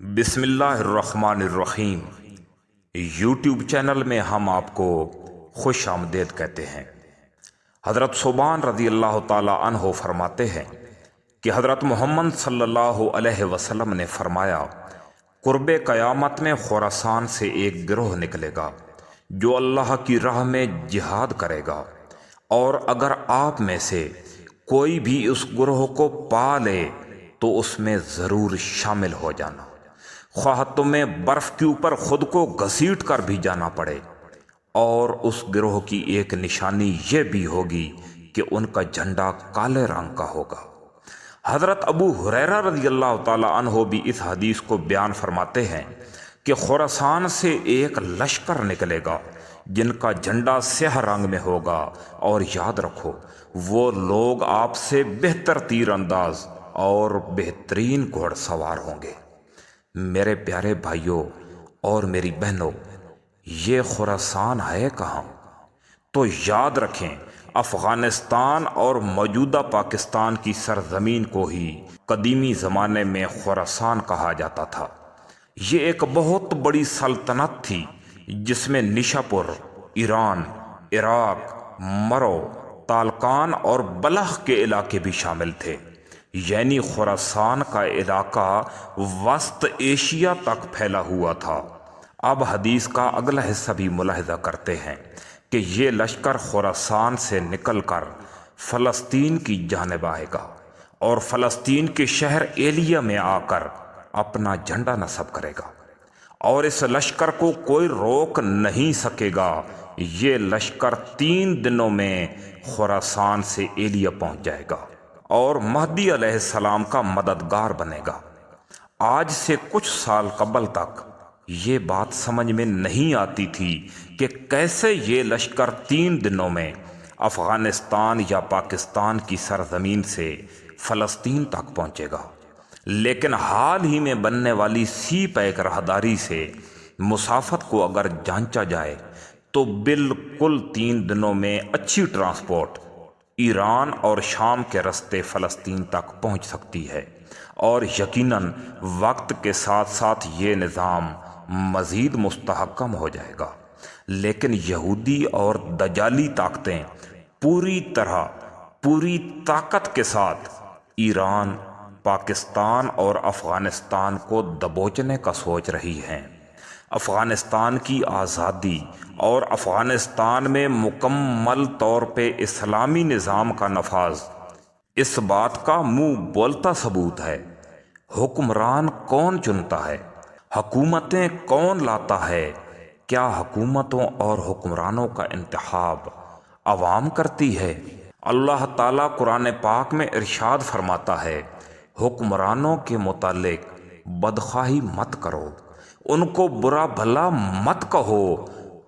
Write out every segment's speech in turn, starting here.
بسم اللہ الرحمن الرحیم۔ یوٹیوب چینل میں ہم آپ کو خوش آمدید کہتے ہیں۔ حضرت ثوبان رضی اللہ تعالی عنہ فرماتے ہیں کہ حضرت محمد صلی اللہ علیہ وسلم نے فرمایا، قرب قیامت میں خراسان سے ایک گروہ نکلے گا جو اللہ کی راہ میں جہاد کرے گا، اور اگر آپ میں سے کوئی بھی اس گروہ کو پا لے تو اس میں ضرور شامل ہو جانا، خواہ تمہیں برف کے اوپر خود کو گھسیٹ کر بھی جانا پڑے۔ اور اس گروہ کی ایک نشانی یہ بھی ہوگی کہ ان کا جھنڈا کالے رنگ کا ہوگا۔ حضرت ابو ہریرہ رضی اللہ تعالی عنہ بھی اس حدیث کو بیان فرماتے ہیں کہ خراسان سے ایک لشکر نکلے گا جن کا جھنڈا سیاہ رنگ میں ہوگا، اور یاد رکھو وہ لوگ آپ سے بہتر تیر انداز اور بہترین گھوڑ سوار ہوں گے۔ میرے پیارے بھائیوں اور میری بہنوں، یہ خراسان ہے کہاں؟ تو یاد رکھیں، افغانستان اور موجودہ پاکستان کی سرزمین کو ہی قدیمی زمانے میں خراسان کہا جاتا تھا۔ یہ ایک بہت بڑی سلطنت تھی جس میں نیشاپور، ایران، عراق، مرو، تالکان اور بلخ کے علاقے بھی شامل تھے، یعنی خراسان کا علاقہ وسط ایشیا تک پھیلا ہوا تھا۔ اب حدیث کا اگلا حصہ بھی ملاحظہ کرتے ہیں کہ یہ لشکر خراسان سے نکل کر فلسطین کی جانب آئے گا اور فلسطین کے شہر ایلیا میں آ کر اپنا جھنڈا نصب کرے گا، اور اس لشکر کو کوئی روک نہیں سکے گا۔ یہ لشکر 3 دنوں میں خراسان سے ایلیا پہنچ جائے گا اور مہدی علیہ السلام کا مددگار بنے گا۔ آج سے کچھ سال قبل تک یہ بات سمجھ میں نہیں آتی تھی کہ کیسے یہ لشکر 3 دنوں میں افغانستان یا پاکستان کی سرزمین سے فلسطین تک پہنچے گا، لیکن حال ہی میں بننے والی سی پیک راہداری سے مسافت کو اگر جانچا جائے تو بالکل 3 دنوں میں اچھی ٹرانسپورٹ ایران اور شام کے رستے فلسطین تک پہنچ سکتی ہے، اور یقیناً وقت کے ساتھ ساتھ یہ نظام مزید مستحکم ہو جائے گا۔ لیکن یہودی اور دجالی طاقتیں پوری طاقت کے ساتھ ایران، پاکستان اور افغانستان کو دبوچنے کا سوچ رہی ہیں۔ افغانستان کی آزادی اور افغانستان میں مکمل طور پہ اسلامی نظام کا نفاذ اس بات کا منہ بولتا ثبوت ہے۔ حکمران کون چنتا ہے؟ حکومتیں کون لاتا ہے؟ کیا حکومتوں اور حکمرانوں کا انتخاب عوام کرتی ہے؟ اللہ تعالیٰ قرآن پاک میں ارشاد فرماتا ہے، حکمرانوں کے متعلق بدخواہی مت کرو، ان کو برا بھلا مت کہو،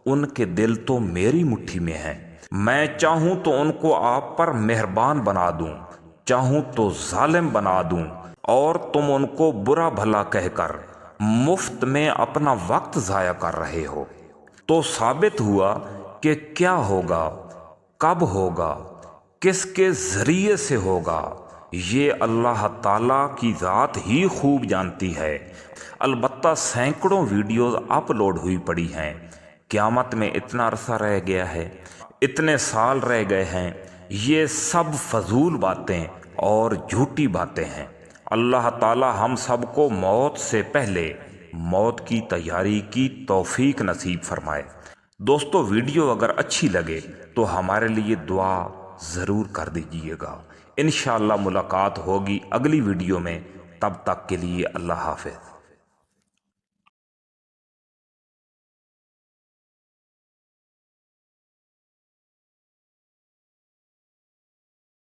ان کے دل تو میری مٹھی میں ہیں، میں چاہوں تو ان کو آپ پر مہربان بنا دوں، چاہوں تو ظالم بنا دوں، اور تم ان کو برا بھلا کہہ کر مفت میں اپنا وقت ضائع کر رہے ہو۔ تو ثابت ہوا کہ کیا ہوگا، کب ہوگا، کس کے ذریعے سے ہوگا، یہ اللہ تعالیٰ کی ذات ہی خوب جانتی ہے۔ البتہ سینکڑوں ویڈیوز اپلوڈ ہوئی پڑی ہیں۔ قیامت میں اتنا عرصہ رہ گیا ہے، اتنے سال رہ گئے ہیں، یہ سب فضول باتیں اور جھوٹی باتیں ہیں۔ اللہ تعالی ہم سب کو موت سے پہلے موت کی تیاری کی توفیق نصیب فرمائے۔ دوستو، ویڈیو اگر اچھی لگے تو ہمارے لیے دعا ضرور کر دیجیے گا۔ انشاءاللہ ملاقات ہوگی اگلی ویڈیو میں، تب تک کے لیے اللہ حافظ۔